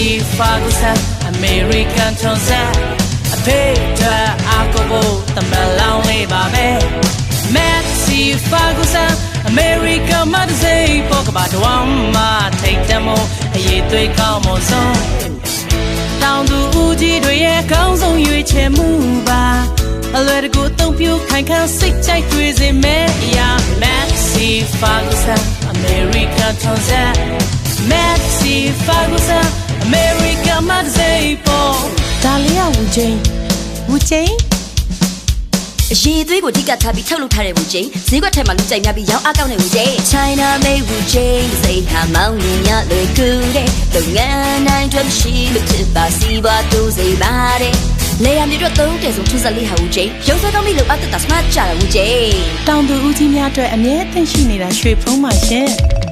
Messi Ferguson American Johnson Peter Akobo the Malone Babe Messi Ferguson American Madze Pokeba Dwama take them all a ye three come on song Down to Uji do ye comes on you chemuba A little good don't you can sick check crazy man yeah Messi Ferguson American Johnson Messi Ferguson American Madze Po Dalia Wu-Jane ရေသွေးကိုထိကထားပြီးထုတ်လုပ်ထားတဲ့ဝူကျင်းဈေးကွက်ထဲမှာလူကြိုက်များပြီးရောင်းအားကောင်းတဲ့ဝူကျင်း China made ဝူကျင်းစိတ်ဟာမောင်းရင်ရလွယ်ကူတဲ့လုပ်ငန်းတိုင်းအတွက်ရှိလို့ဖြစ်ပါစီးပွားတိုးစေပါတယ်လေယာဉ်တွေတော့သုံးတယ်ဆို34ဟာဝူကျင်းရုပ်စကောင်းပြီးလောက်အပ်တာ smart ကြတာဝူကျင်း တောင်သူဦးကြီးများအတွက်အမြဲတမ်းရှိနေတာရွှေဖုံးပါရှင်